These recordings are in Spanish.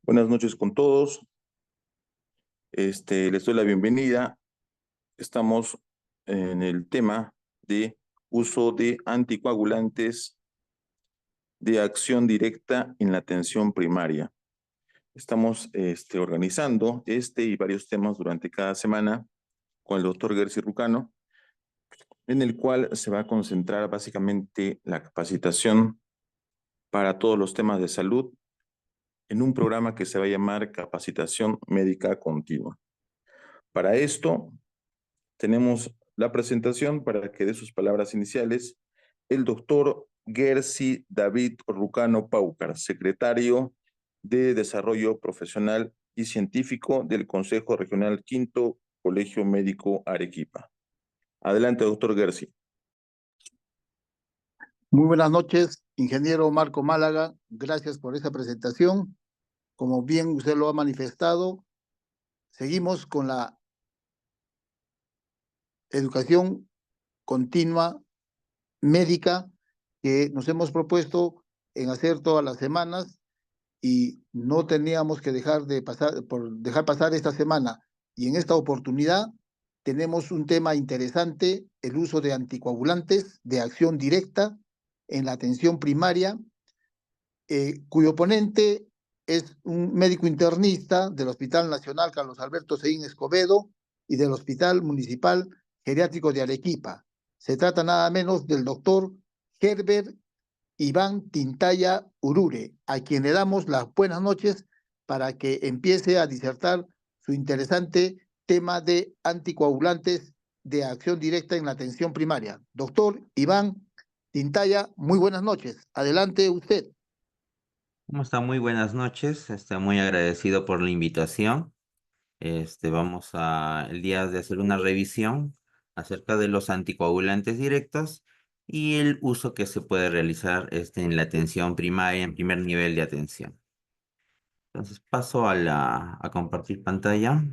Buenas noches con todos. Les doy la bienvenida. Estamos en el tema de uso de anticoagulantes de acción directa en la atención primaria. Estamos organizando y varios temas durante cada semana con el doctor Gersi Rucano, en el cual se va a concentrar básicamente la capacitación para todos los temas de salud en un programa que se va a llamar Capacitación Médica Continua. Para esto, tenemos la presentación para que dé sus palabras iniciales el doctor Gersi David Rucano Paucar, secretario de Desarrollo Profesional y Científico del Consejo Regional Quinto Colegio Médico Arequipa. Adelante, doctor Gersi. Muy buenas noches, ingeniero Marco Málaga. Gracias por esa presentación. Como bien usted lo ha manifestado, seguimos con la educación continua médica que nos hemos propuesto en hacer todas las semanas y no teníamos que dejar pasar esta semana. Y en esta oportunidad tenemos un tema interesante, el uso de anticoagulantes de acción directa en la atención primaria, cuyo ponente es un médico internista del Hospital Nacional Carlos Alberto Seguín Escobedo y del Hospital Municipal Geriátrico de Arequipa. Se trata nada menos del doctor Herbert Iván Tintaya Urure, a quien le damos las buenas noches para que empiece a disertar su interesante tema de anticoagulantes de acción directa en la atención primaria. Doctor Iván Tintaya, muy buenas noches. Adelante usted. ¿Cómo está? Muy buenas noches. Muy agradecido por la invitación. Vamos el día de hacer una revisión acerca de los anticoagulantes directos y el uso que se puede realizar en la atención primaria, en primer nivel de atención. Entonces paso a compartir pantalla.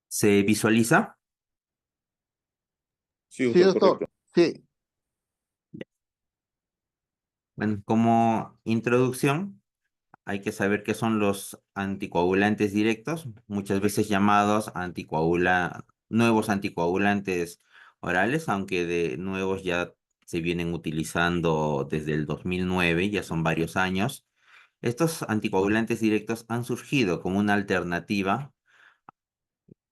¿Se visualiza? Sí, doctor, correcto. Sí. Bueno, como introducción, hay que saber qué son los anticoagulantes directos, muchas veces llamados nuevos anticoagulantes orales, aunque de nuevos ya se vienen utilizando desde el 2009, ya son varios años. Estos anticoagulantes directos han surgido como una alternativa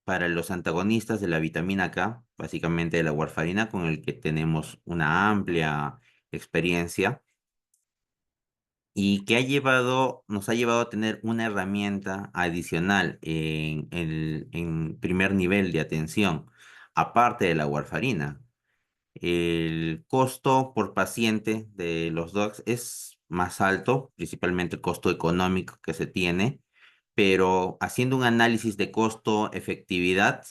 para los antagonistas de la vitamina K, básicamente de la warfarina, con el que tenemos una amplia experiencia y que nos ha llevado a tener una herramienta adicional en primer nivel de atención, aparte de la warfarina. El costo por paciente de los DOACs es más alto, principalmente el costo económico que se tiene, pero haciendo un análisis de costo-efectividad,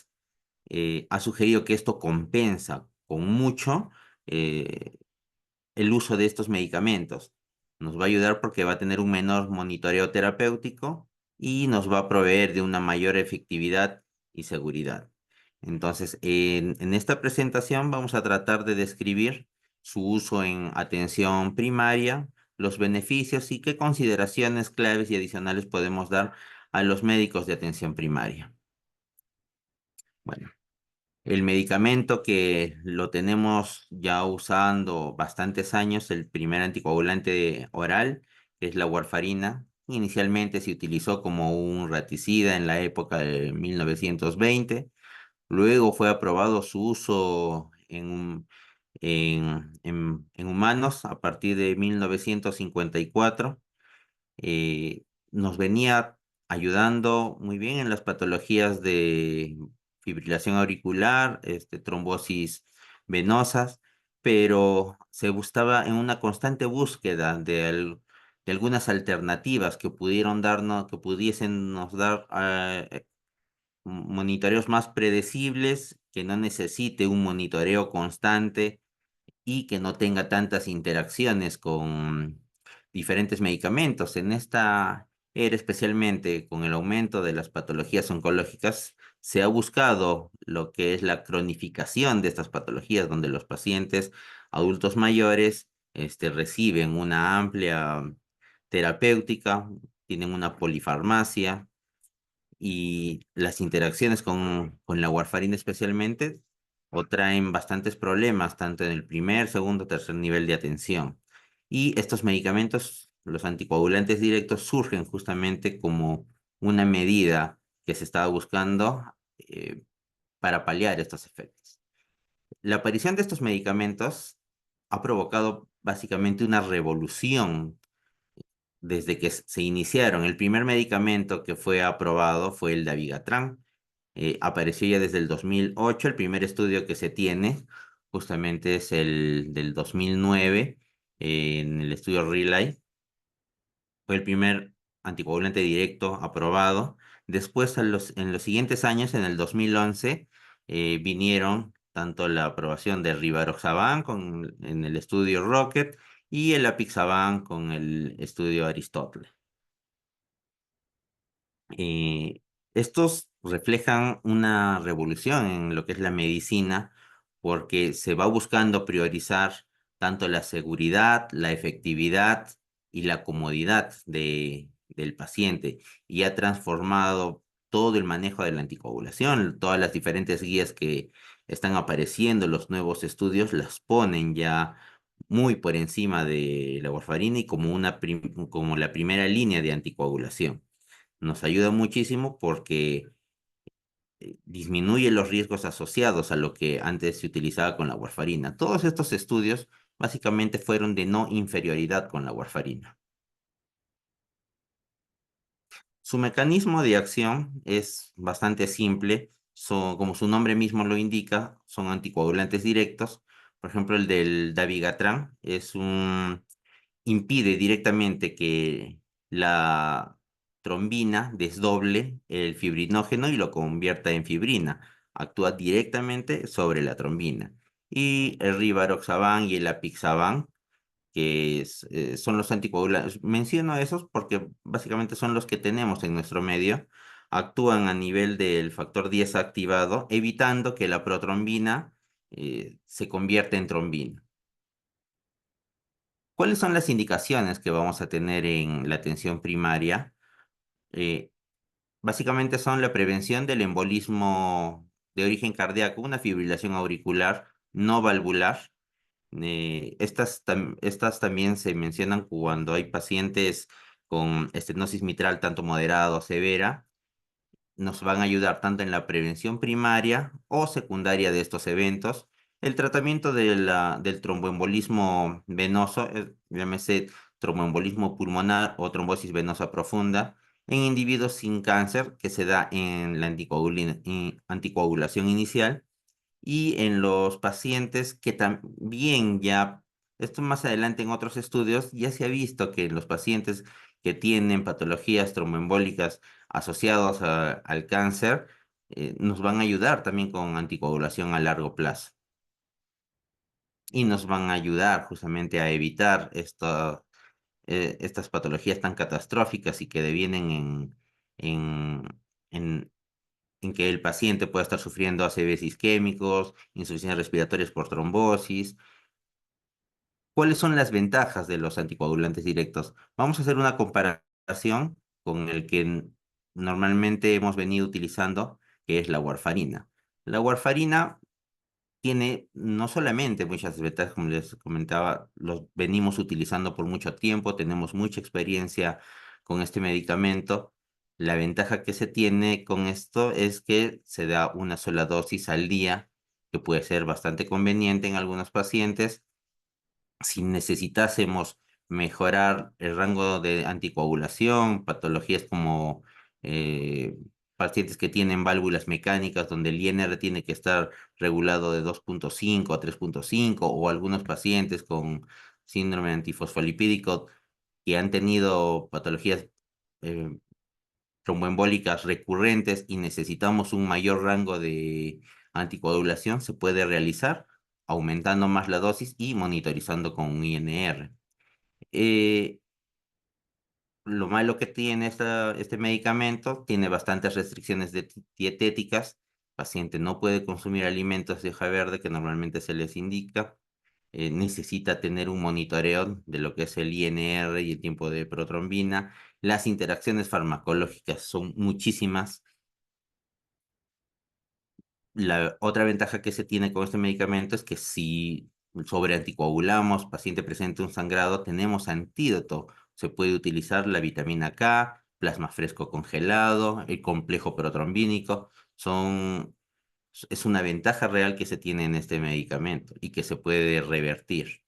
ha sugerido que esto compensa con mucho el uso de estos medicamentos. Nos va a ayudar porque va a tener un menor monitoreo terapéutico y nos va a proveer de una mayor efectividad y seguridad. Entonces, en esta presentación vamos a tratar de describir su uso en atención primaria, los beneficios y qué consideraciones claves y adicionales podemos dar a los médicos de atención primaria. Bueno. El medicamento que lo tenemos ya usando bastantes años, el primer anticoagulante oral, es la warfarina. Inicialmente se utilizó como un raticida en la época de 1920. Luego fue aprobado su uso en humanos a partir de 1954. Nos venía ayudando muy bien en las patologías de fibrilación auricular, trombosis venosas, pero se estaba en una constante búsqueda de algunas alternativas que pudiesen nos dar monitoreos más predecibles, que no necesite un monitoreo constante y que no tenga tantas interacciones con diferentes medicamentos. En esta era, especialmente con el aumento de las patologías oncológicas, se ha buscado lo que es la cronificación de estas patologías, donde los pacientes adultos mayores reciben una amplia terapéutica, tienen una polifarmacia y las interacciones con la warfarina especialmente o traen bastantes problemas tanto en el primer, segundo, tercer nivel de atención. Y estos medicamentos, los anticoagulantes directos, surgen justamente como una medida que se estaba buscando para paliar estos efectos. La aparición de estos medicamentos ha provocado básicamente una revolución desde que se iniciaron. El primer medicamento que fue aprobado fue el Dabigatran. Apareció ya desde el 2008. El primer estudio que se tiene justamente es el del 2009, en el estudio Relay. Fue el primer anticoagulante directo aprobado. Después, en los siguientes años, en el 2011, vinieron tanto la aprobación de Rivaroxaban en el estudio Rocket y el Apixaban con el estudio Aristóteles. Eh, Estos reflejan una revolución en lo que es la medicina, porque se va buscando priorizar tanto la seguridad, la efectividad y la comodidad del paciente, y ha transformado todo el manejo de la anticoagulación. Todas las diferentes guías que están apareciendo, los nuevos estudios, las ponen ya muy por encima de la warfarina y como como la primera línea de anticoagulación. Nos ayuda muchísimo porque disminuye los riesgos asociados a lo que antes se utilizaba con la warfarina. Todos estos estudios básicamente fueron de no inferioridad con la warfarina. Su mecanismo de acción es bastante simple. Como su nombre mismo lo indica, son anticoagulantes directos. Por ejemplo, el del Dabigatran impide directamente que la trombina desdoble el fibrinógeno y lo convierta en fibrina. Actúa directamente sobre la trombina. Y el Rivaroxaban y el Apixaban, son los anticoagulantes. Menciono esos porque básicamente son los que tenemos en nuestro medio. Actúan a nivel del factor 10 activado, evitando que la protrombina se convierta en trombina. ¿Cuáles son las indicaciones que vamos a tener en la atención primaria? Eh, Básicamente son la prevención del embolismo de origen cardíaco, una fibrilación auricular no valvular. Estas también se mencionan cuando hay pacientes con estenosis mitral tanto moderada o severa. Nos van a ayudar tanto en la prevención primaria o secundaria de estos eventos. El tratamiento del tromboembolismo venoso, llámese tromboembolismo pulmonar o trombosis venosa profunda, en individuos sin cáncer, que se da en la anticoagulación inicial, y en los pacientes que también ya, esto más adelante en otros estudios, ya se ha visto que en los pacientes que tienen patologías tromboembólicas asociadas al cáncer, nos van a ayudar también con anticoagulación a largo plazo. Y nos van a ayudar justamente a evitar estas patologías tan catastróficas y que devienen en, en, en que el paciente pueda estar sufriendo ACVs isquémicos, insuficiencias respiratorias por trombosis. ¿Cuáles son las ventajas de los anticoagulantes directos? Vamos a hacer una comparación con el que normalmente hemos venido utilizando, que es la warfarina. La warfarina tiene no solamente muchas ventajas, como les comentaba, los venimos utilizando por mucho tiempo, tenemos mucha experiencia con este medicamento. La ventaja que se tiene con esto es que se da una sola dosis al día, que puede ser bastante conveniente en algunos pacientes. Si necesitásemos mejorar el rango de anticoagulación, patologías como eh, pacientes que tienen válvulas mecánicas donde el INR tiene que estar regulado de 2.5 a 3.5, o algunos pacientes con síndrome antifosfolipídico que han tenido patologías eh, tromboembólicas recurrentes y necesitamos un mayor rango de anticoagulación, se puede realizar aumentando más la dosis y monitorizando con un INR. Eh, lo malo que tiene este medicamento, tiene bastantes restricciones dietéticas. El paciente no puede consumir alimentos de hoja verde que normalmente se les indica. Necesita tener un monitoreo de lo que es el INR y el tiempo de protrombina. Las interacciones farmacológicas son muchísimas. La otra ventaja que se tiene con este medicamento es que si sobreanticoagulamos, paciente presente un sangrado, tenemos antídoto. Se puede utilizar la vitamina K, plasma fresco congelado, el complejo protrombínico. Es una ventaja real que se tiene en este medicamento y que se puede revertir.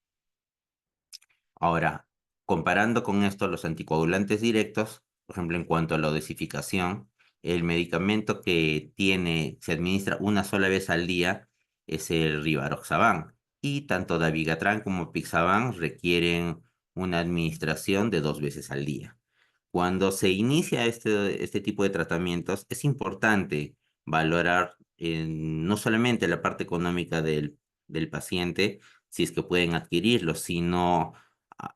Ahora, comparando con esto los anticoagulantes directos, por ejemplo, en cuanto a la dosificación, el medicamento que se administra una sola vez al día es el Rivaroxaban, y tanto Dabigatran como Pixaban requieren una administración de 2 veces al día. Cuando se inicia este tipo de tratamientos, es importante valorar no solamente la parte económica del paciente, si es que pueden adquirirlo, sino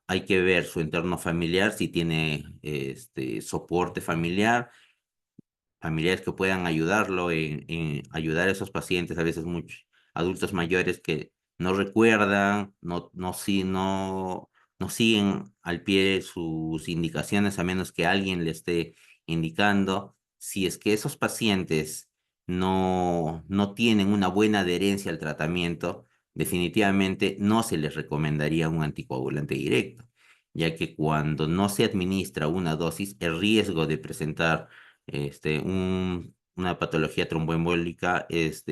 hay que ver su entorno familiar, si tiene soporte familiar, familiares que puedan ayudarlo en ayudar a esos pacientes, a veces muchos adultos mayores que no recuerdan, no siguen al pie sus indicaciones a menos que alguien le esté indicando. Si es que esos pacientes no tienen una buena adherencia al tratamiento, definitivamente no se les recomendaría un anticoagulante directo, ya que cuando no se administra una dosis, el riesgo de presentar una patología tromboembólica es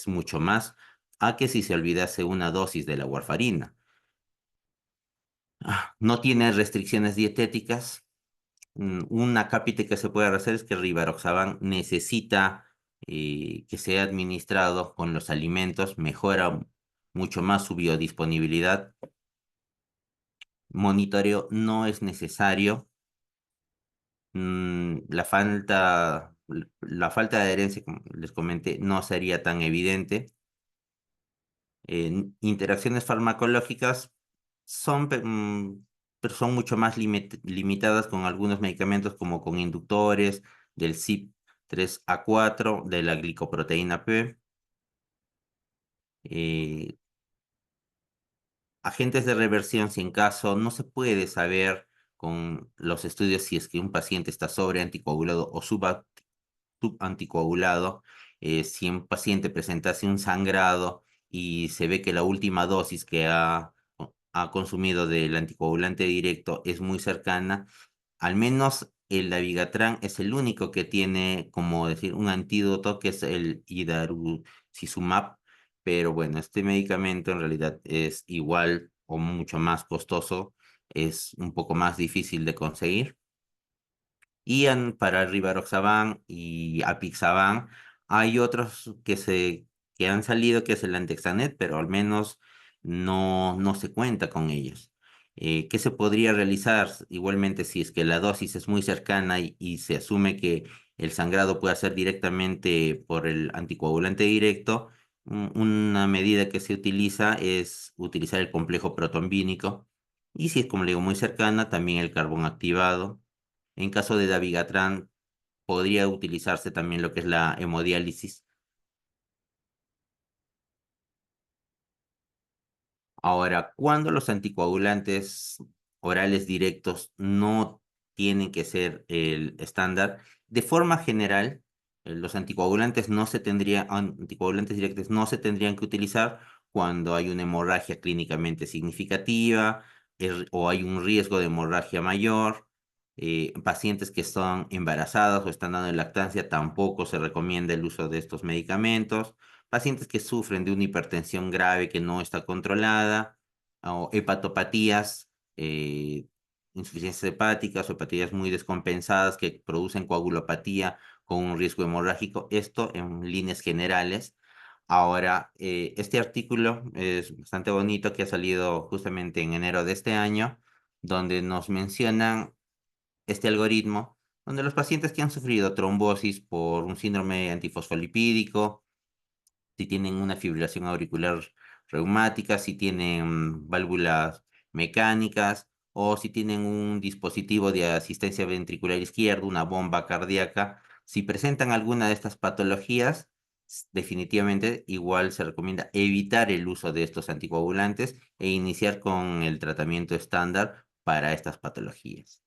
mucho más a que si se olvidase una dosis de la warfarina. No tiene restricciones dietéticas. Una cápita que se puede hacer es que Rivaroxaban necesita que sea administrado con los alimentos, mejora mucho más su biodisponibilidad. Monitoreo no es necesario. La falta de adherencia, como les comenté, no sería tan evidente. Interacciones farmacológicas pero son mucho más limitadas con algunos medicamentos como con inductores del CYP3A4, de la glicoproteína P. eh, Agentes de reversión, si en caso no se puede saber con los estudios si es que un paciente está sobreanticoagulado o subanticoagulado. Si un paciente presentase un sangrado y se ve que la última dosis que ha consumido del anticoagulante directo es muy cercana, al menos el Dabigatran es el único que tiene, como decir, un antídoto, que es el Idarucizumab. Pero bueno, este medicamento en realidad es igual o mucho más costoso, es un poco más difícil de conseguir. Y para Rivaroxaban y Apixaban hay otros que han salido, que es el Antexanet, pero al menos no se cuenta con ellos. ¿Qué se podría realizar? Igualmente, si es que la dosis es muy cercana y se asume que el sangrado puede ser directamente por el anticoagulante directo, una medida que se utiliza es utilizar el complejo protombínico, y si es, como le digo, muy cercana, también el carbón activado. En caso de Dabigatran, podría utilizarse también lo que es la hemodiálisis. Ahora, cuando los anticoagulantes orales directos no tienen que ser el estándar, de forma general, los anticoagulantes directos no se tendrían que utilizar cuando hay una hemorragia clínicamente significativa, o hay un riesgo de hemorragia mayor. Pacientes que están embarazadas o están dando lactancia, tampoco se recomienda el uso de estos medicamentos. Pacientes que sufren de una hipertensión grave que no está controlada, o hepatopatías, insuficiencias hepáticas o hepatías muy descompensadas que producen coagulopatía con un riesgo hemorrágico. Esto en líneas generales. Ahora, este artículo es bastante bonito, que ha salido justamente en enero de este año, donde nos mencionan este algoritmo, donde los pacientes que han sufrido trombosis por un síndrome antifosfolipídico, si tienen una fibrilación auricular reumática, si tienen válvulas mecánicas o si tienen un dispositivo de asistencia ventricular izquierdo, una bomba cardíaca. Si presentan alguna de estas patologías, definitivamente igual se recomienda evitar el uso de estos anticoagulantes e iniciar con el tratamiento estándar para estas patologías.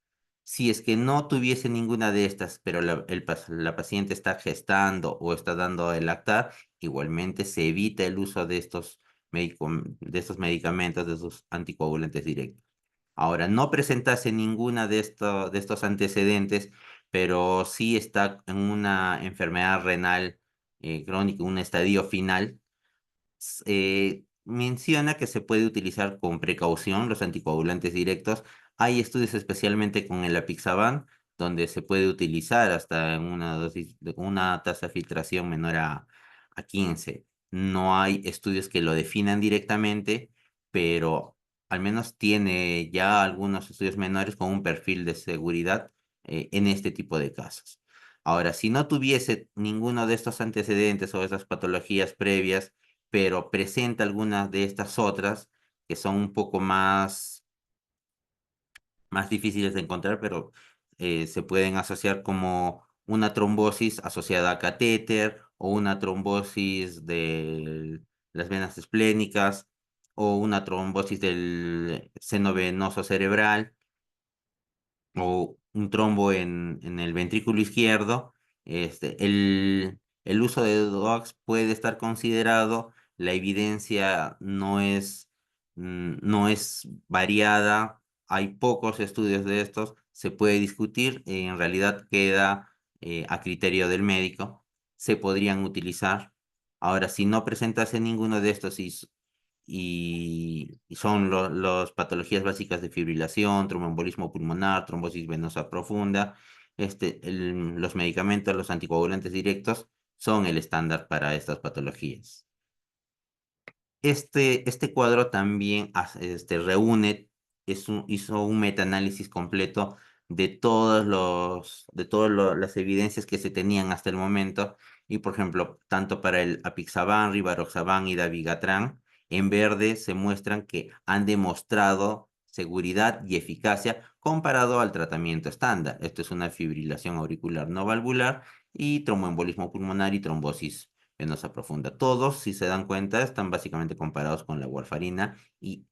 Si es que no tuviese ninguna de estas, pero la paciente está gestando o está dando a lactar, igualmente se evita el uso de estos medicamentos, de estos anticoagulantes directos. Ahora, no presentase ninguna de estos antecedentes, pero sí está en una enfermedad renal crónica, un estadio final, menciona que se puede utilizar con precaución los anticoagulantes directos. Hay estudios especialmente con el apixaban, donde se puede utilizar hasta en una dosis, una tasa de filtración menor a 15. No hay estudios que lo definan directamente, pero al menos tiene ya algunos estudios menores con un perfil de seguridad en este tipo de casos. Ahora, si no tuviese ninguno de estos antecedentes o esas patologías previas, pero presenta algunas de estas otras que son un poco más difíciles de encontrar, pero se pueden asociar como una trombosis asociada a catéter o una trombosis de las venas esplénicas o una trombosis del seno venoso cerebral o un trombo en el ventrículo izquierdo. El uso de DOACs puede estar considerado, la evidencia no es variada, hay pocos estudios de estos, se puede discutir, en realidad queda a criterio del médico, se podrían utilizar. Ahora, si no presentase ninguno de estos y son las patologías básicas de fibrilación, tromboembolismo pulmonar, trombosis venosa profunda. Los medicamentos, los anticoagulantes directos, son el estándar para estas patologías. Este cuadro también reúne, hizo un metaanálisis completo de todas las evidencias que se tenían hasta el momento. Y, por ejemplo, tanto para el apixaban, rivaroxaban y dabigatran, en verde se muestran que han demostrado seguridad y eficacia comparado al tratamiento estándar. Esto es una fibrilación auricular no valvular y tromboembolismo pulmonar y trombosis venosa profunda. Todos, si se dan cuenta, están básicamente comparados con la warfarina y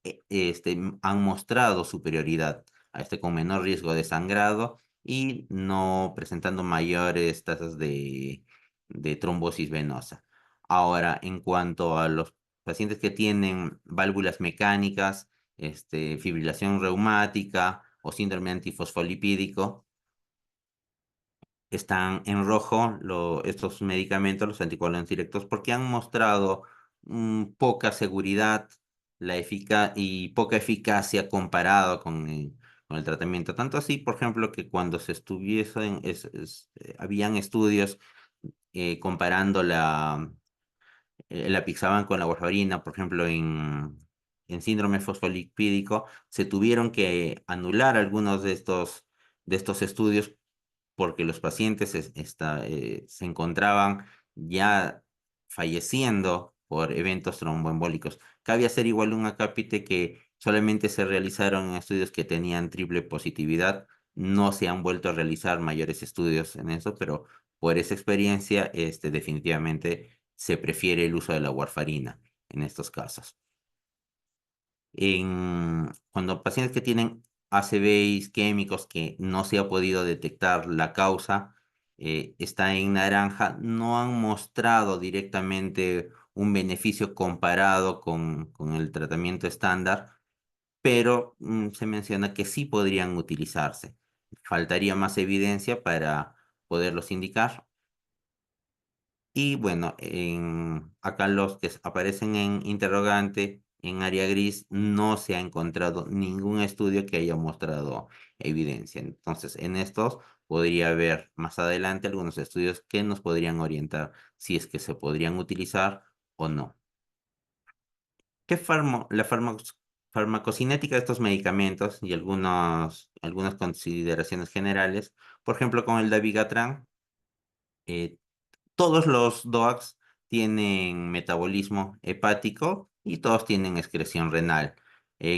han mostrado superioridad a con menor riesgo de sangrado y no presentando mayores tasas de trombosis venosa. Ahora, en cuanto a los pacientes que tienen válvulas mecánicas, fibrilación reumática o síndrome antifosfolipídico, están en rojo estos medicamentos, los anticoagulantes directos, porque han mostrado poca seguridad y poca eficacia comparado con el tratamiento. Tanto así, por ejemplo, que cuando se estuviesen, habían estudios comparando el apixaban con la warfarina, por ejemplo, en síndrome fosfolipídico, se tuvieron que anular algunos de estos estudios porque los pacientes se encontraban ya falleciendo por eventos tromboembólicos. Cabe hacer igual un acápite que solamente se realizaron en estudios que tenían triple positividad. No se han vuelto a realizar mayores estudios en eso, pero por esa experiencia, definitivamente se prefiere el uso de la warfarina en estos casos. Cuando pacientes que tienen ACV isquémicos que no se ha podido detectar la causa, está en naranja, no han mostrado directamente un beneficio comparado con el tratamiento estándar, pero se menciona que sí podrían utilizarse. Faltaría más evidencia para poderlos indicar. Y bueno, acá los que aparecen en interrogante, en área gris, no se ha encontrado ningún estudio que haya mostrado evidencia. Entonces, en estos podría haber más adelante algunos estudios que nos podrían orientar si es que se podrían utilizar o no. La farmacocinética de estos medicamentos y algunas consideraciones generales? Por ejemplo, con el dabigatran, eh, todos los DOACs tienen metabolismo hepático y todos tienen excreción renal.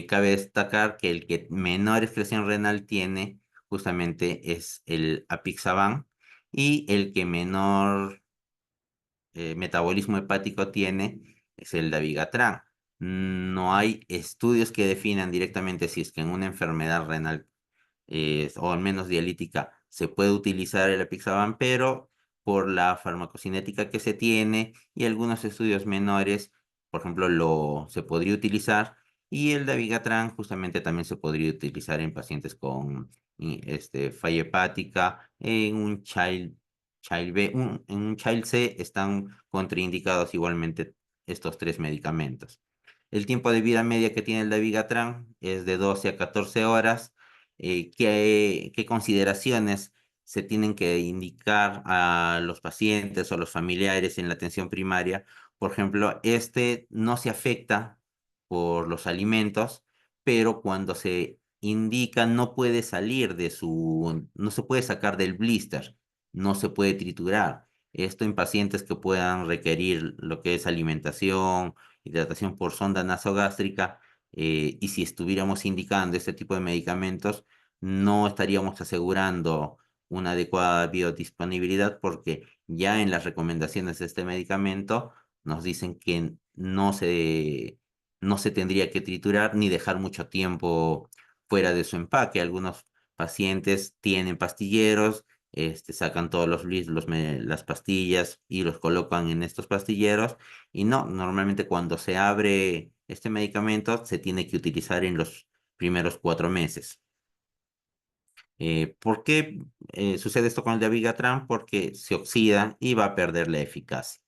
Cabe destacar que el que menor excreción renal tiene justamente es el apixaban, y el que menor metabolismo hepático tiene es el dabigatran. No hay estudios que definan directamente si es que en una enfermedad renal o al menos dialítica se puede utilizar el apixaban, pero por la farmacocinética que se tiene y algunos estudios menores, por ejemplo, se podría utilizar, y el dabigatran justamente también se podría utilizar en pacientes con falla hepática, en un child B, en un child C están contraindicados igualmente estos tres medicamentos. El tiempo de vida media que tiene el dabigatran es de 12 a 14 horas. ¿Qué consideraciones se tienen que indicar a los pacientes o los familiares en la atención primaria? Por ejemplo, este no se afecta por los alimentos, pero cuando se indica no puede salir no se puede sacar del blister, no se puede triturar. Esto en pacientes que puedan requerir lo que es alimentación, hidratación por sonda nasogástrica, y si estuviéramos indicando este tipo de medicamentos, no estaríamos asegurando una adecuada biodisponibilidad, porque ya en las recomendaciones de este medicamento nos dicen que no se tendría que triturar ni dejar mucho tiempo fuera de su empaque. Algunos pacientes tienen pastilleros, sacan todos las pastillas y los colocan en estos pastilleros, y no, normalmente cuando se abre este medicamento se tiene que utilizar en los primeros 4 meses. ¿Por qué sucede esto con el dabigatran? Porque se oxida y va a perder la eficacia.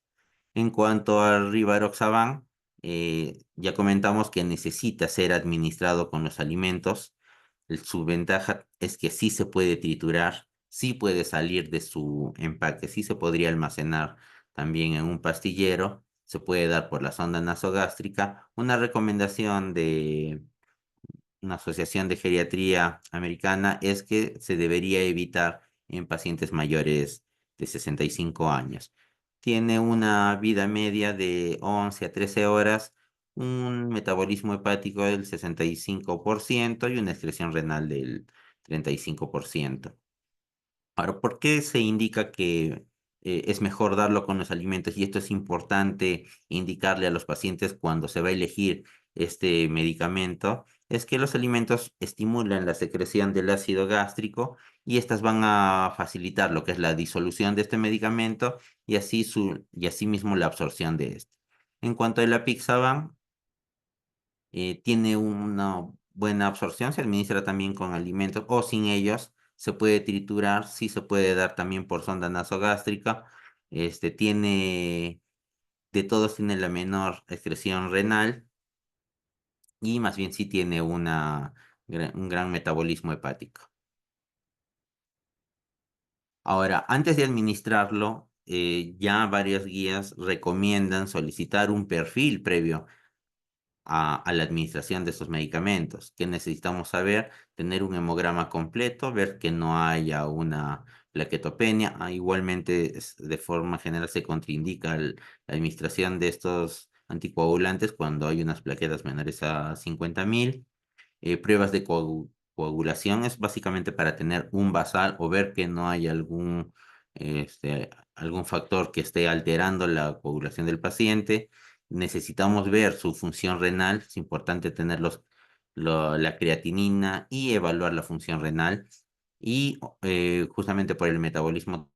En cuanto al rivaroxaban, ya comentamos que necesita ser administrado con los alimentos. Su ventaja es que sí se puede triturar, sí puede salir de su empaque, sí se podría almacenar también en un pastillero, se puede dar por la sonda nasogástrica. Una recomendación de una asociación de geriatría americana es que se debería evitar en pacientes mayores de 65 años. Tiene una vida media de 11 a 13 horas, un metabolismo hepático del 65% y una excreción renal del 35%. Ahora, ¿por qué se indica que es mejor darlo con los alimentos? Y esto es importante indicarle a los pacientes cuando se va a elegir este medicamento. Es que los alimentos estimulan la secreción del ácido gástrico, y estas van a facilitar lo que es la disolución de este medicamento, y así mismo la absorción de este. En cuanto a la Apixaban, tiene una buena absorción, se administra también con alimentos o sin ellos, se puede triturar, sí se puede dar también por sonda nasogástrica. De todos tiene la menor excreción renal, y más bien sí tiene un gran metabolismo hepático. Ahora, antes de administrarlo, ya varias guías recomiendan solicitar un perfil previo a la administración de estos medicamentos. ¿Qué necesitamos saber? Tener un hemograma completo, ver que no haya una plaquetopenia. Igualmente, de forma general, se contraindica la administración de estos anticoagulantes cuando hay unas plaquetas menores a 50.000. Pruebas de coagulación es básicamente para tener un basal o ver que no hay algún factor que esté alterando la coagulación del paciente. Necesitamos ver su función renal, es importante tener la creatinina y evaluar la función renal. Y justamente por el metabolismo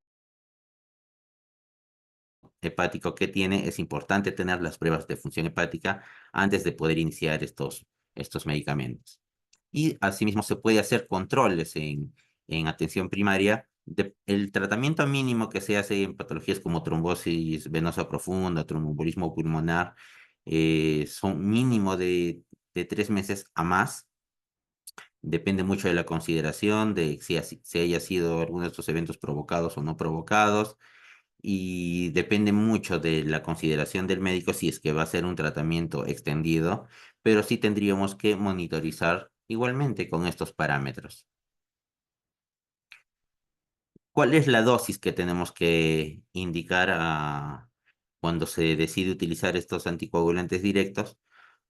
hepático que tiene, es importante tener las pruebas de función hepática antes de poder iniciar estos medicamentos. Y asimismo se puede hacer controles en atención primaria. El tratamiento mínimo que se hace en patologías como trombosis venosa profunda, tromboembolismo pulmonar, son mínimo de 3 meses a más. Depende mucho de la consideración, de si haya sido alguno de estos eventos provocados o no provocados, y depende mucho de la consideración del médico si es que va a ser un tratamiento extendido, pero sí tendríamos que monitorizar igualmente con estos parámetros. ¿Cuál es la dosis que tenemos que indicar cuando se decide utilizar estos anticoagulantes directos?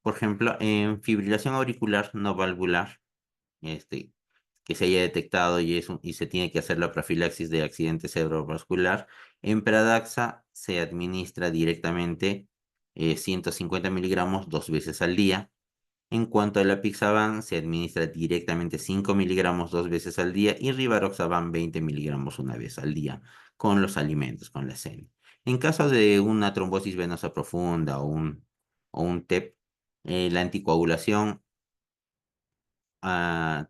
Por ejemplo, en fibrilación auricular no valvular, que se haya detectado y se tiene que hacer la profilaxis de accidente cerebrovascular, en Pradaxa se administra directamente 150 miligramos 2 veces al día. En cuanto a la Pixaban, se administra directamente 5 miligramos 2 veces al día y Rivaroxaban 20 miligramos 1 vez al día con los alimentos, con la cena. En caso de una trombosis venosa profunda o un TEP, la anticoagulación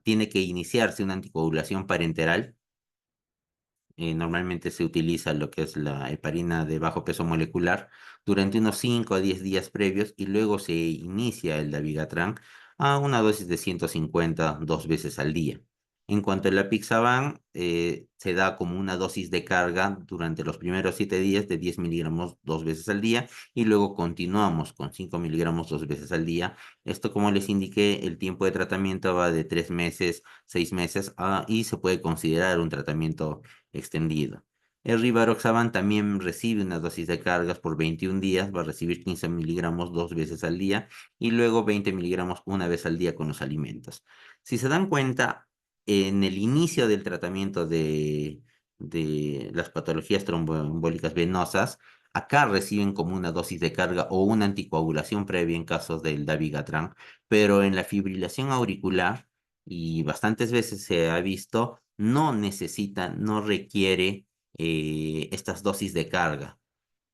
tiene que iniciarse una anticoagulación parenteral. Normalmente se utiliza lo que es la heparina de bajo peso molecular durante unos 5 a 10 días previos y luego se inicia el dabigatran a una dosis de 150 2 veces al día. En cuanto a la Pixaban, se da como una dosis de carga durante los primeros 7 días de 10 miligramos 2 veces al día y luego continuamos con 5 miligramos 2 veces al día. Esto, como les indiqué, el tiempo de tratamiento va de 3 meses, 6 meses y se puede considerar un tratamiento extendido. El Rivaroxaban también recibe una dosis de cargas por 21 días, va a recibir 15 miligramos 2 veces al día y luego 20 miligramos 1 vez al día con los alimentos. Si se dan cuenta, en el inicio del tratamiento de las patologías tromboembólicas venosas, acá reciben como una dosis de carga o una anticoagulación previa en casos del dabigatran, pero en la fibrilación auricular, y bastantes veces se ha visto, no necesita, no requiere estas dosis de carga,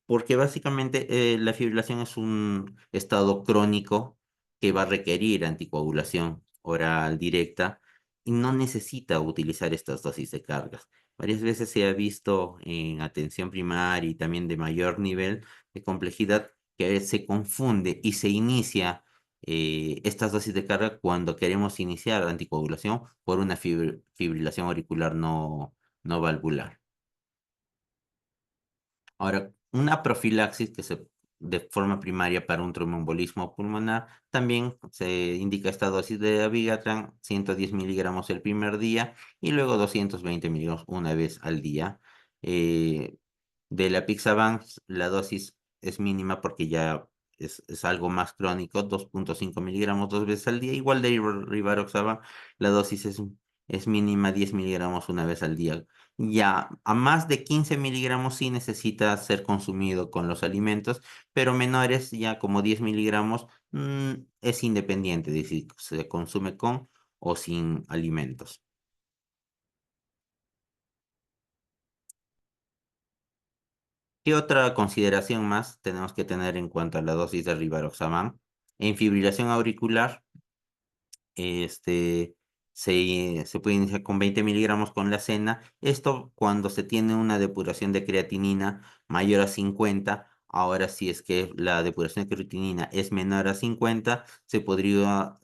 porque básicamente la fibrilación es un estado crónico que va a requerir anticoagulación oral directa y no necesita utilizar estas dosis de cargas. Varias veces se ha visto en atención primaria y también de mayor nivel de complejidad que se confunde y se inicia estas dosis de carga cuando queremos iniciar anticoagulación por una fibrilación auricular no valvular. Ahora, una profilaxis de forma primaria para un tromboembolismo pulmonar, también se indica esta dosis de Abigatran, 110 miligramos el primer día y luego 220 miligramos 1 vez al día. Eh, de la Pixaban, la dosis es mínima porque ya es algo más crónico, 2.5 miligramos 2 veces al día. Igual de Rivaroxaban, la dosis es mínima, 10 miligramos 1 vez al día. Ya a más de 15 miligramos sí necesita ser consumido con los alimentos, pero menores, ya como 10 miligramos, es independiente de si se consume con o sin alimentos. ¿Qué otra consideración más tenemos que tener en cuanto a la dosis de Rivaroxaban? En fibrilación auricular, se puede iniciar con 20 miligramos con la cena. Esto cuando se tiene una depuración de creatinina mayor a 50. Ahora, si es que la depuración de creatinina es menor a 50, se podría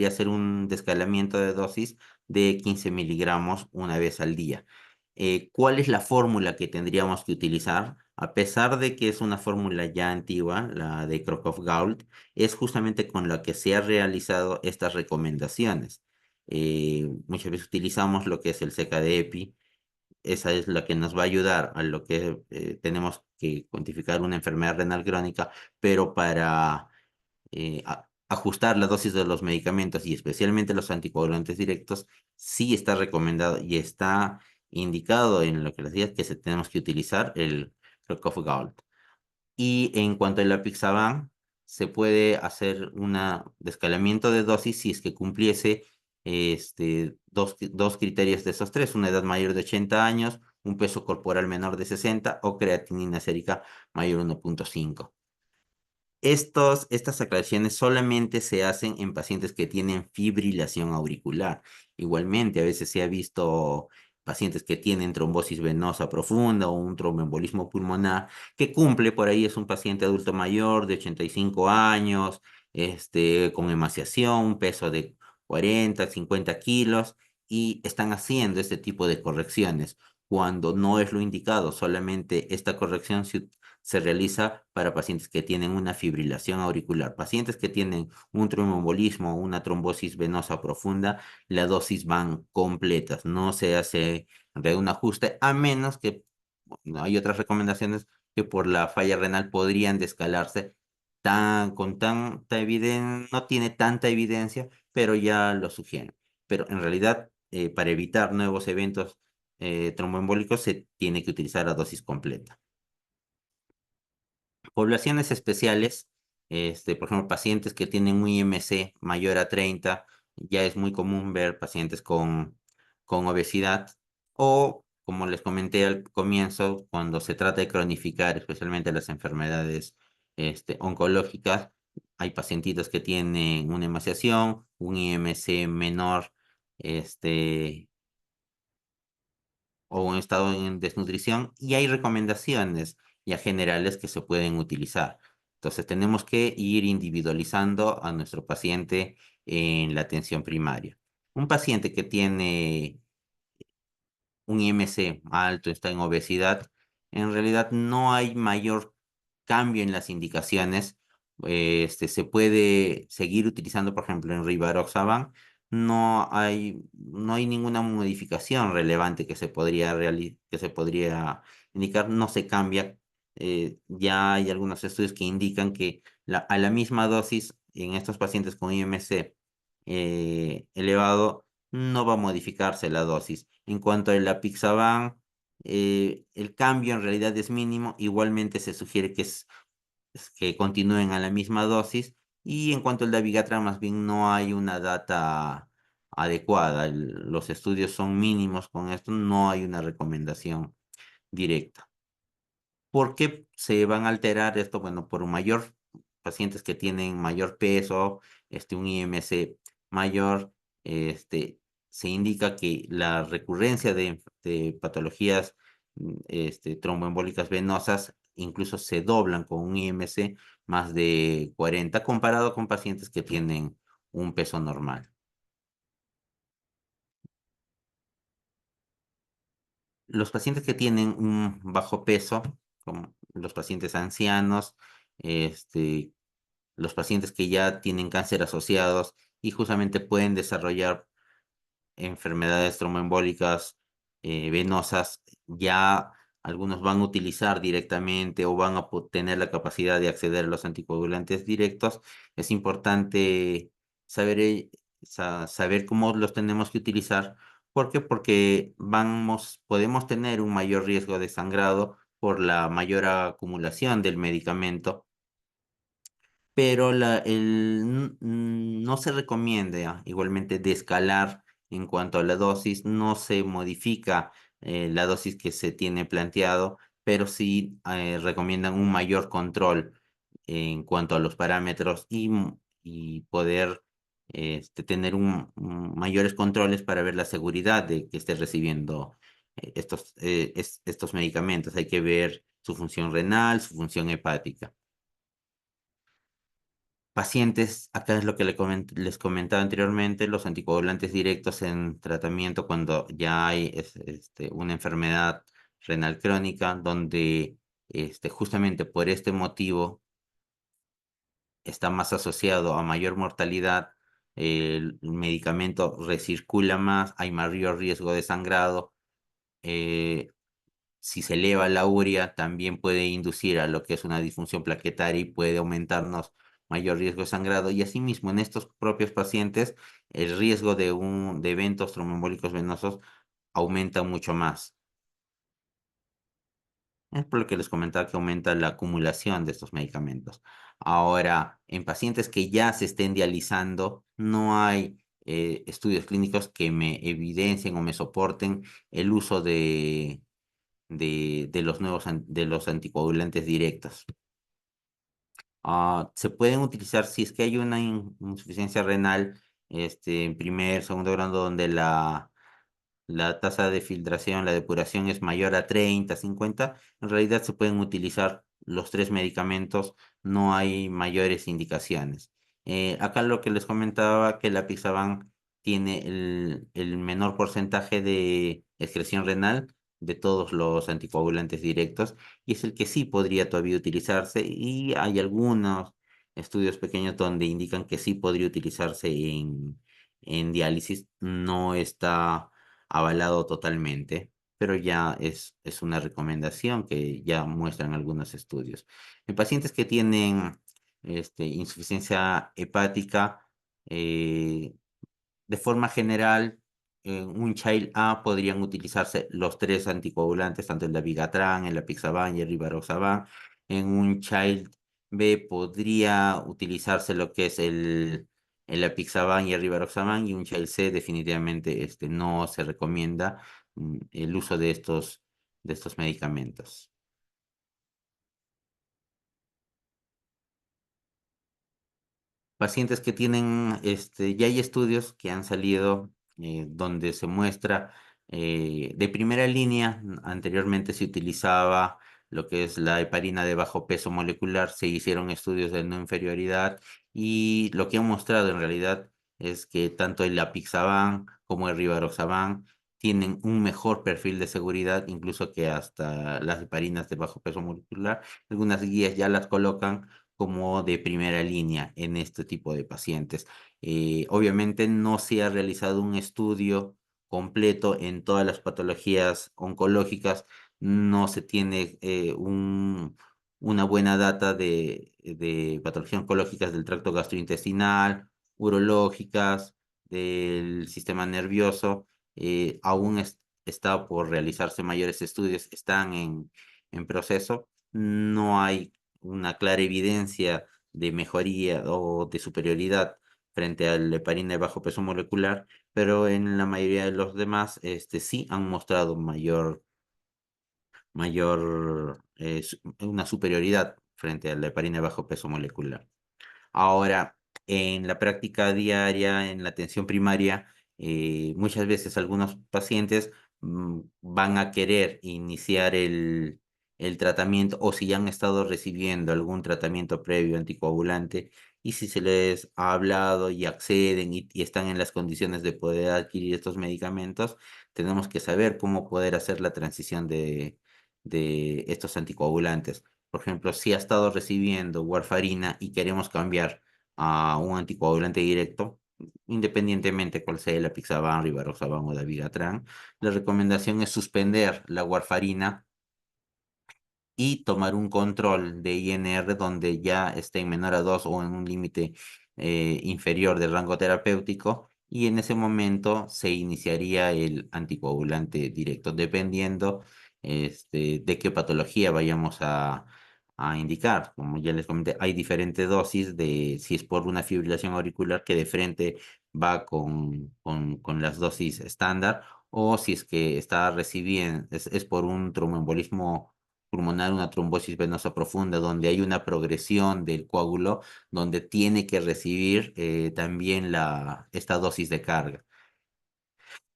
hacer un descalamiento de dosis de 15 miligramos 1 vez al día. ¿Cuál es la fórmula que tendríamos que utilizar? A pesar de que es una fórmula ya antigua, la de Crocroft-Gault, es justamente con la que se han realizado estas recomendaciones. Muchas veces utilizamos lo que es el CKD-EPI. Esa es la que nos va a ayudar a lo que tenemos que cuantificar una enfermedad renal crónica, pero para ajustar la dosis de los medicamentos y especialmente los anticoagulantes directos, sí está recomendado y está indicado en lo que les decía que tenemos que utilizar el Crocroft-Gault. Y en cuanto al Apixaban, se puede hacer un descalamiento de dosis si es que cumpliese dos criterios de esos tres: una edad mayor de 80 años, un peso corporal menor de 60 o creatinina sérica mayor 1.5. Estas aclaraciones solamente se hacen en pacientes que tienen fibrilación auricular. Igualmente, a veces se ha visto pacientes que tienen trombosis venosa profunda o un tromboembolismo pulmonar que cumple, por ahí es un paciente adulto mayor de 85 años, con emaciación, un peso de 40, 50 kilos y están haciendo este tipo de correcciones cuando no es lo indicado. Solamente esta corrección se realiza para pacientes que tienen una fibrilación auricular. Pacientes que tienen un tromboembolismo o una trombosis venosa profunda, las dosis van completas, no se hace de un ajuste, a menos que, bueno, hay otras recomendaciones que por la falla renal podrían descalarse, con tanta evidencia, no tiene tanta evidencia, pero ya lo sugieren. Pero en realidad, para evitar nuevos eventos tromboembólicos, se tiene que utilizar la dosis completa. Poblaciones especiales, por ejemplo, pacientes que tienen un IMC mayor a 30, ya es muy común ver pacientes con obesidad o, como les comenté al comienzo, cuando se trata de cronificar, especialmente las enfermedades oncológicas, hay pacientitos que tienen una emaciación, un IMC menor, o un estado en desnutrición, y hay recomendaciones ya generales que se pueden utilizar. Entonces tenemos que ir individualizando a nuestro paciente en la atención primaria. Un paciente que tiene un IMC alto, está en obesidad, en realidad no hay mayor cambio en las indicaciones. Se puede seguir utilizando, por ejemplo, en Rivaroxaban, no hay ninguna modificación relevante que se podría indicar, no se cambia. Ya hay algunos estudios que indican que a la misma dosis en estos pacientes con IMC elevado, no va a modificarse la dosis. En cuanto al apixaban, el cambio en realidad es mínimo. Igualmente se sugiere que continúen a la misma dosis. Y en cuanto al dabigatran, más bien no hay una data adecuada. Los estudios son mínimos con esto, no hay una recomendación directa. ¿Por qué se van a alterar esto? Bueno, por un mayor pacientes que tienen mayor peso, un IMC mayor, se indica que la recurrencia de patologías tromboembólicas venosas incluso se doblan con un IMC más de 40 comparado con pacientes que tienen un peso normal. Los pacientes que tienen un bajo peso, como los pacientes ancianos, los pacientes que ya tienen cáncer asociados y justamente pueden desarrollar enfermedades tromboembólicas venosas, ya algunos van a utilizar directamente o van a tener la capacidad de acceder a los anticoagulantes directos. Es importante saber, saber cómo los tenemos que utilizar. ¿Por qué? Porque podemos tener un mayor riesgo de sangrado por la mayor acumulación del medicamento, pero no se recomienda igualmente de escalar en cuanto a la dosis. No se modifica la dosis que se tiene planteado, pero sí recomiendan un mayor control en cuanto a los parámetros y poder tener mayores controles para ver la seguridad de que esté recibiendo estos medicamentos. Hay que ver su función renal, su función hepática. Pacientes, acá es lo que les comentaba anteriormente, los anticoagulantes directos en tratamiento cuando ya hay una enfermedad renal crónica, donde justamente por este motivo está más asociado a mayor mortalidad, el medicamento recircula más, hay mayor riesgo de sangrado. Si se eleva la urea, también puede inducir a lo que es una disfunción plaquetaria y puede aumentarnos mayor riesgo de sangrado. Y asimismo, en estos propios pacientes, el riesgo de eventos tromboembólicos venosos aumenta mucho más. Es por lo que les comentaba que aumenta la acumulación de estos medicamentos. Ahora, en pacientes que ya se estén dializando, no hay estudios clínicos que me evidencien o me soporten el uso de de los anticoagulantes directos. Se pueden utilizar si es que hay una insuficiencia renal en primer, segundo grado, donde la tasa de filtración, la depuración es mayor a 30, 50. En realidad se pueden utilizar los tres medicamentos, no hay mayores indicaciones. Acá lo que les comentaba, que la Pixaban tiene el menor porcentaje de excreción renal de todos los anticoagulantes directos, y es el que sí podría todavía utilizarse, y hay algunos estudios pequeños donde indican que sí podría utilizarse en diálisis. No está avalado totalmente, pero ya es una recomendación que ya muestran algunos estudios. En pacientes que tienen insuficiencia hepática, de forma general, en un Child A podrían utilizarse los tres anticoagulantes, tanto el dabigatran, el apixaban y el rivaroxaban. En un Child B podría utilizarse lo que es el apixaban y el rivaroxaban, y un Child C definitivamente no se recomienda el uso de estos medicamentos. Pacientes que tienen, ya hay estudios que han salido donde se muestra de primera línea, anteriormente se utilizaba lo que es la heparina de bajo peso molecular, se hicieron estudios de no inferioridad y lo que han mostrado en realidad es que tanto el apixaban como el rivaroxaban tienen un mejor perfil de seguridad, incluso que hasta las heparinas de bajo peso molecular. Algunas guías ya las colocan como de primera línea en este tipo de pacientes. Obviamente no se ha realizado un estudio completo en todas las patologías oncológicas, no se tiene una buena data de patologías oncológicas del tracto gastrointestinal, urológicas, del sistema nervioso. Aún está por realizarse mayores estudios, están en proceso. No hay una clara evidencia de mejoría o de superioridad frente al heparina de bajo peso molecular, pero en la mayoría de los demás sí han mostrado una superioridad frente a la heparina de bajo peso molecular. Ahora, en la práctica diaria, en la atención primaria, muchas veces algunos pacientes van a querer iniciar el tratamiento, o si ya han estado recibiendo algún tratamiento previo anticoagulante, y si se les ha hablado y acceden y están en las condiciones de poder adquirir estos medicamentos, tenemos que saber cómo poder hacer la transición de estos anticoagulantes. Por ejemplo, si ha estado recibiendo warfarina y queremos cambiar a un anticoagulante directo, independientemente cuál sea el apixaban, rivaroxaban o dabigatran, la recomendación es suspender la warfarina y tomar un control de INR donde ya esté en menor a 2 o en un límite inferior del rango terapéutico, y en ese momento se iniciaría el anticoagulante directo, dependiendo de qué patología vayamos a indicar. Como ya les comenté, hay diferentes dosis de si es por una fibrilación auricular, que de frente va con las dosis estándar, o si es que está recibiendo, es por un tromboembolismo pulmonar, una trombosis venosa profunda, donde hay una progresión del coágulo, donde tiene que recibir también esta dosis de carga.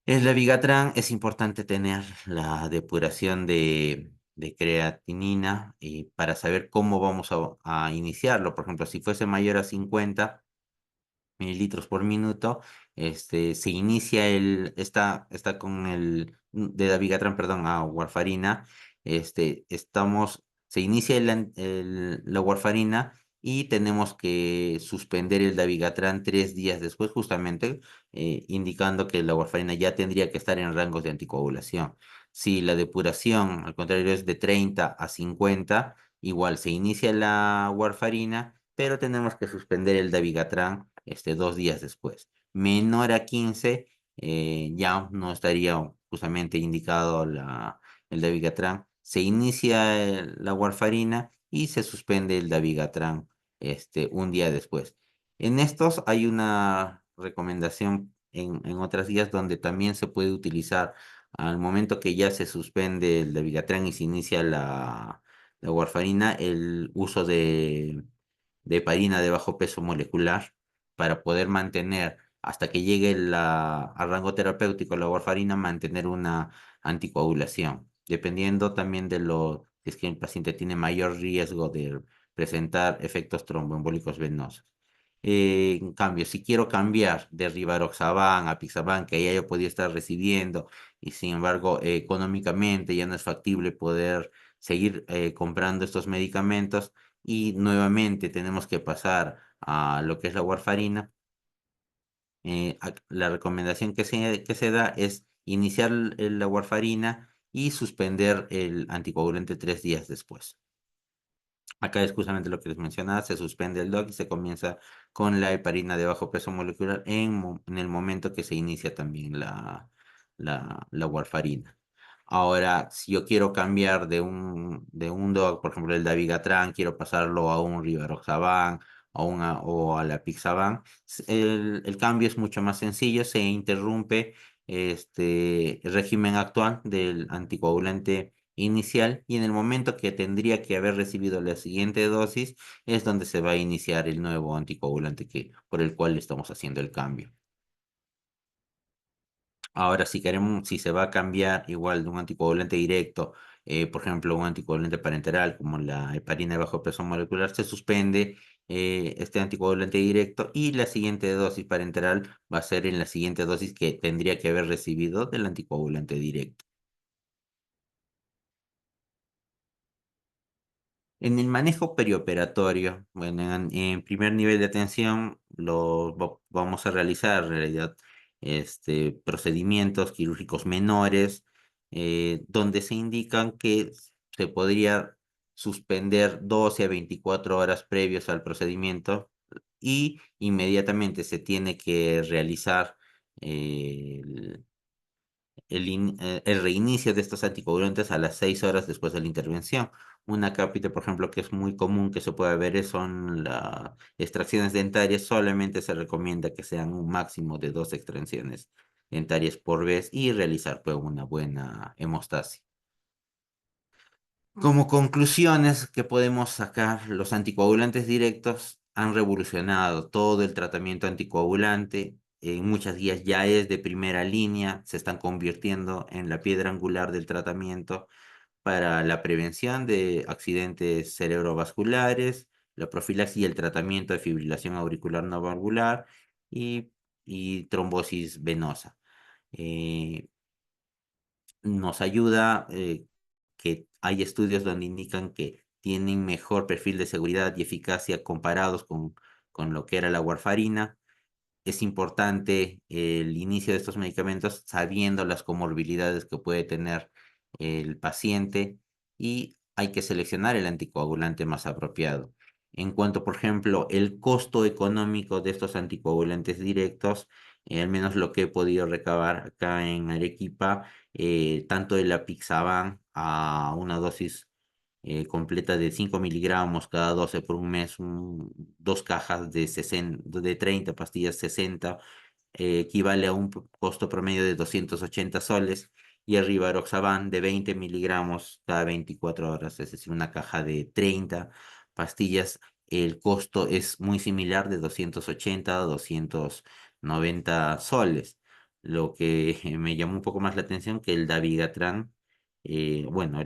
En la Vigatran es importante tener la depuración de creatinina para saber cómo vamos a iniciarlo. Por ejemplo, si fuese mayor a 50 mililitros por minuto, se inicia está con de dabigatran, perdón, a warfarina, se inicia la warfarina y tenemos que suspender el dabigatran 3 días después, justamente indicando que la warfarina ya tendría que estar en rangos de anticoagulación. Si la depuración, al contrario, es de 30 a 50, igual se inicia la warfarina, pero tenemos que suspender el dabigatran 2 días después. Menor a 15, ya no estaría justamente indicado el dabigatran. Se inicia la warfarina y se suspende el dabigatran un día después. En estos hay una recomendación en otras guías donde también se puede utilizar al momento que ya se suspende el dabigatran y se inicia la warfarina, el uso de heparina de bajo peso molecular para poder mantener hasta que llegue al rango terapéutico la warfarina, mantener una anticoagulación, dependiendo también de si es que el paciente tiene mayor riesgo de presentar efectos tromboembólicos venosos. En cambio, si quiero cambiar de rivaroxaban a apixaban, que ya yo podía estar recibiendo, y sin embargo económicamente ya no es factible poder seguir comprando estos medicamentos, y nuevamente tenemos que pasar a lo que es la warfarina, la recomendación que se da es iniciar la warfarina y suspender el anticoagulante 3 días después. Acá es justamente lo que les mencionaba, se suspende el DOC y se comienza con la heparina de bajo peso molecular en el momento que se inicia también la warfarina. Ahora, si yo quiero cambiar de un DOC, por ejemplo, el dabigatran, quiero pasarlo a un rivaroxaban o a la pixaban, el cambio es mucho más sencillo, se interrumpe el régimen actual del anticoagulante inicial y en el momento que tendría que haber recibido la siguiente dosis es donde se va a iniciar el nuevo anticoagulante por el cual estamos haciendo el cambio. Ahora, si se va a cambiar igual de un anticoagulante directo, por ejemplo, un anticoagulante parenteral como la heparina de bajo peso molecular, se suspende este anticoagulante directo y la siguiente dosis parenteral va a ser en la siguiente dosis que tendría que haber recibido del anticoagulante directo. En el manejo perioperatorio, bueno, en primer nivel de atención vamos a realizar en realidad procedimientos quirúrgicos menores, donde se indican que se podría suspender 12 a 24 horas previos al procedimiento y inmediatamente se tiene que realizar eh, el reinicio de estos anticoagulantes a las 6 horas después de la intervención. Una cápita, por ejemplo, que es muy común que se pueda ver son las extracciones dentarias. Solamente se recomienda que sean un máximo de 2 extracciones dentarias por vez y realizar pues, una buena hemostasia. Como conclusiones que podemos sacar, los anticoagulantes directos han revolucionado todo el tratamiento anticoagulante. En muchas guías ya es de primera línea, se están convirtiendo en la piedra angular del tratamiento para la prevención de accidentes cerebrovasculares, la profilaxis y el tratamiento de fibrilación auricular no valvular y trombosis venosa. Eh, Nos ayuda que hay estudios donde indican que tienen mejor perfil de seguridad y eficacia comparados con lo que era la warfarina. Es importante el inicio de estos medicamentos sabiendo las comorbilidades que puede tener el paciente y hay que seleccionar el anticoagulante más apropiado. En cuanto, por ejemplo, el costo económico de estos anticoagulantes directos, al menos lo que he podido recabar acá en Arequipa, tanto el apixaban a una dosis completa de 5 miligramos cada 12 por un mes, dos cajas de 30 pastillas 60, equivale a un costo promedio de 280 soles, y el Rivaroxaban de 20 miligramos cada 24 horas, es decir, una caja de 30 pastillas, el costo es muy similar de 280 a 290 soles. Lo que me llamó un poco más la atención que el Dabigatran, bueno,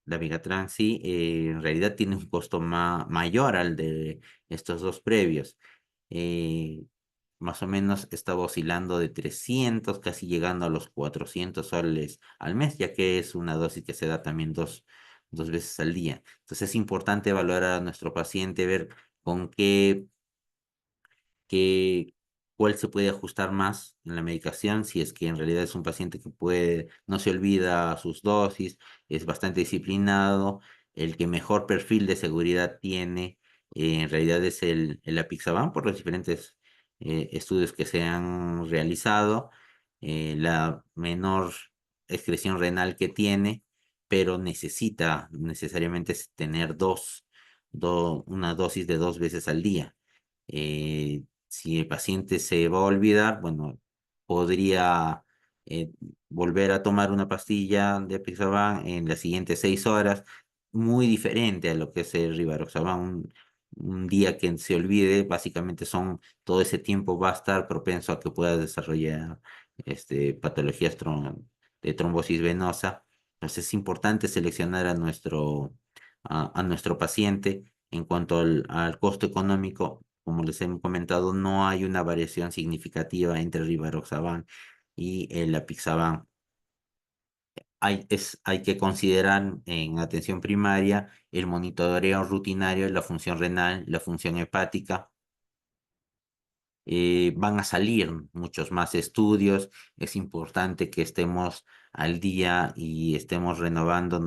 la Vigatran sí, en realidad tiene un costo mayor al de estos dos previos. Eh, Más o menos estaba oscilando de 300, casi llegando a los 400 soles al mes, ya que es una dosis que se da también dos veces al día. Entonces es importante evaluar a nuestro paciente, ver con qué, cuál se puede ajustar más en la medicación, si es que en realidad es un paciente que no se olvida sus dosis, es bastante disciplinado, el que mejor perfil de seguridad tiene, en realidad es el apixaban por los diferentes estudios que se han realizado, la menor excreción renal que tiene, pero necesita necesariamente tener una dosis de 2 veces al día. Si el paciente se va a olvidar, bueno, podría eh, volver a tomar una pastilla de apixaban en las siguientes 6 horas, muy diferente a lo que es el rivaroxaban. Un día que se olvide, básicamente todo ese tiempo va a estar propenso a que pueda desarrollar patologías de trombosis venosa. Entonces es importante seleccionar a nuestro paciente. En cuanto al costo económico, como les he comentado, no hay una variación significativa entre rivaroxaban y el apixaban. Hay que considerar en atención primaria el monitoreo rutinario de la función renal, la función hepática. Van a salir muchos más estudios. Es importante que estemos al día y estemos renovando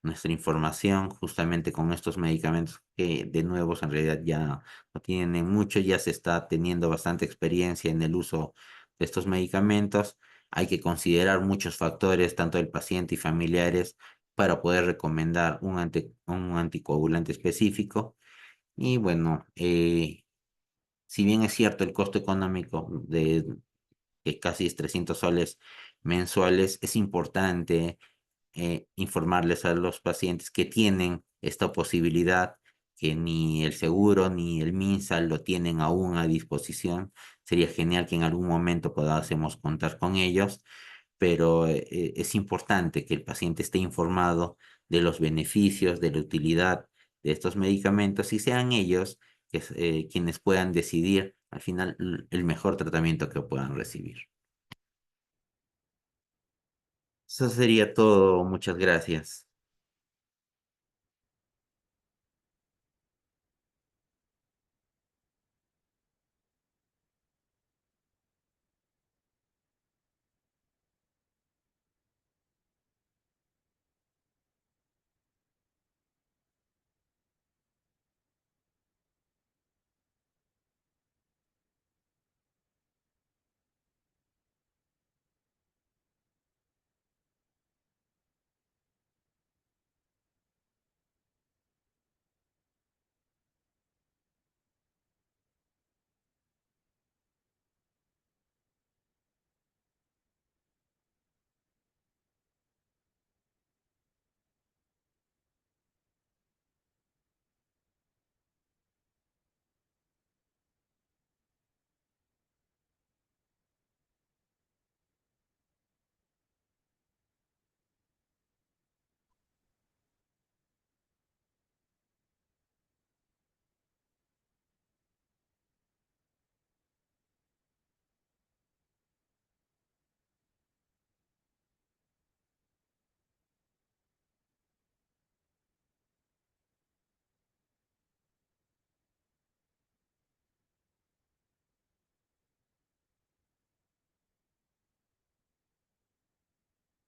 nuestra información justamente con estos medicamentos que de nuevos en realidad ya no tienen mucho, ya se está teniendo bastante experiencia en el uso de estos medicamentos. Hay que considerar muchos factores, tanto del paciente y familiares, para poder recomendar un anticoagulante específico. Y bueno, si bien es cierto el costo económico de que casi es 300 soles mensuales, es importante informarles a los pacientes que tienen esta posibilidad, que ni el seguro ni el MinSal lo tienen aún a disposición. Sería genial que en algún momento podamos contar con ellos, pero es importante que el paciente esté informado de los beneficios, de la utilidad de estos medicamentos y sean ellos quienes puedan decidir al final el mejor tratamiento que puedan recibir. Eso sería todo. Muchas gracias.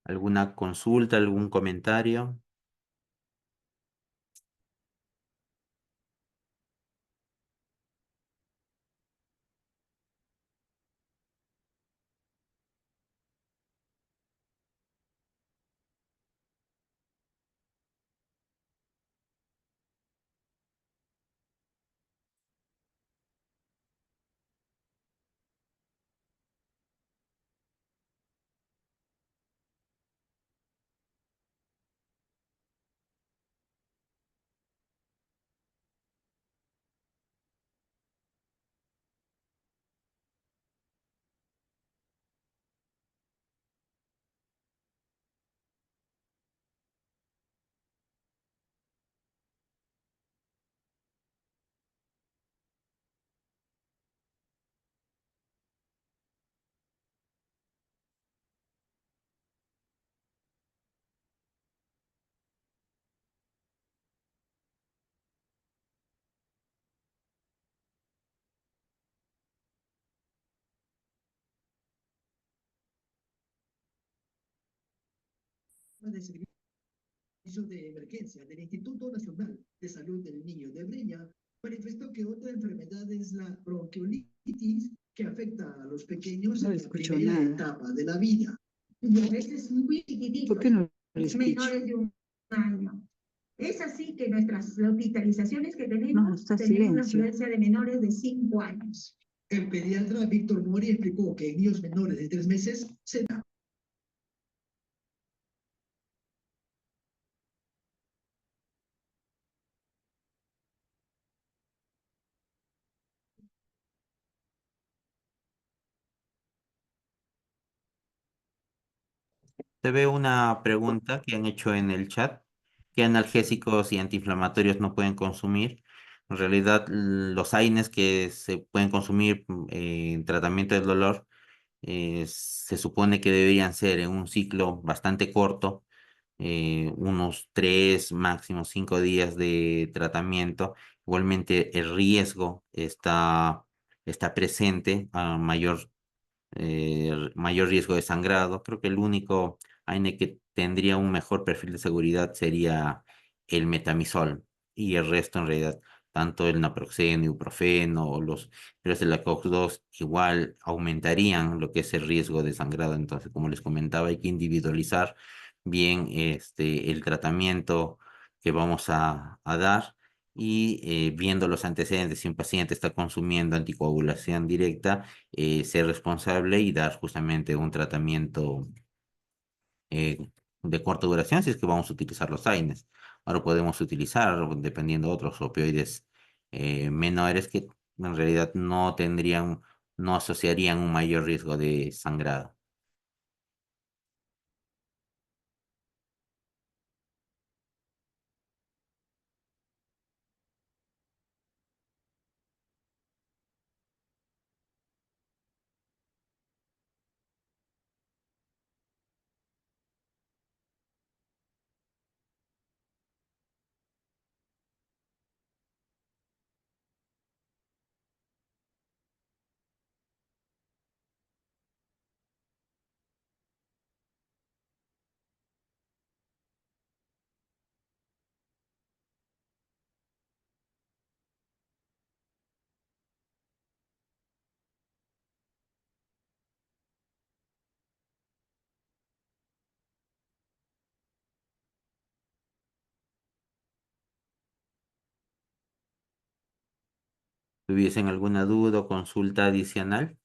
¿Alguna consulta, algún comentario? De Servicio de Emergencia del Instituto Nacional de Salud del Niño de Breña manifestó que otra enfermedad es la bronquiolitis que afecta a los pequeños en la primera etapa de la vida. Y a veces muy chiquititos. ¿Por qué no le menores de un año. Es así que nuestras hospitalizaciones que tenemos, tenemos una afluencia de menores de 5 años. El pediatra Víctor Mori explicó que en niños menores de 3 meses se da. Se ve una pregunta que han hecho en el chat. ¿Qué analgésicos y antiinflamatorios no pueden consumir? En realidad, los AINES que se pueden consumir en tratamiento del dolor se supone que deberían ser en un ciclo bastante corto, unos 3, máximo 5 días de tratamiento. Igualmente, el riesgo está presente a mayor riesgo de sangrado. Creo que el único AINE que tendría un mejor perfil de seguridad sería el metamizol, y el resto en realidad, tanto el naproxeno, ibuprofeno o los de la COX-2 igual aumentarían lo que es el riesgo de sangrado. Entonces, como les comentaba, hay que individualizar bien el tratamiento que vamos a dar, y viendo los antecedentes, si un paciente está consumiendo anticoagulación directa, ser responsable y dar justamente un tratamiento eh, de corta duración si es que vamos a utilizar los AINES. Ahora podemos utilizar, dependiendo de otros opioides menores que en realidad no asociarían un mayor riesgo de sangrado. ¿Tuviesen alguna duda o consulta adicional?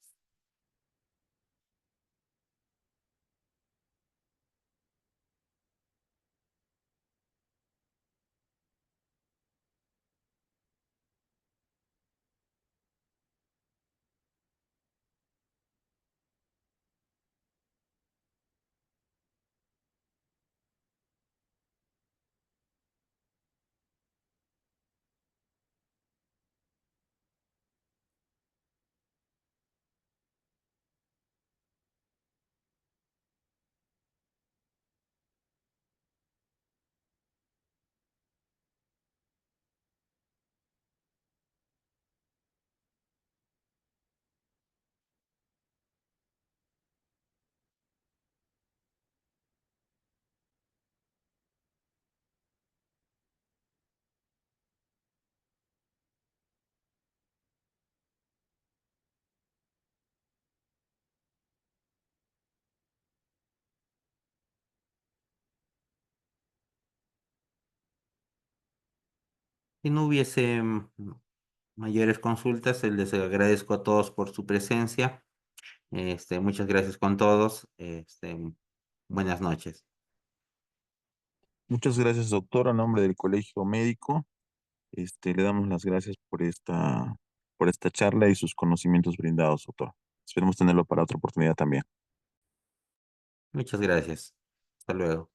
Si no hubiese mayores consultas, les agradezco a todos por su presencia. Muchas gracias con todos. Buenas noches. Muchas gracias, doctor. A nombre del Colegio Médico, le damos las gracias por esta charla y sus conocimientos brindados, doctor. Esperemos tenerlo para otra oportunidad también. Muchas gracias. Hasta luego.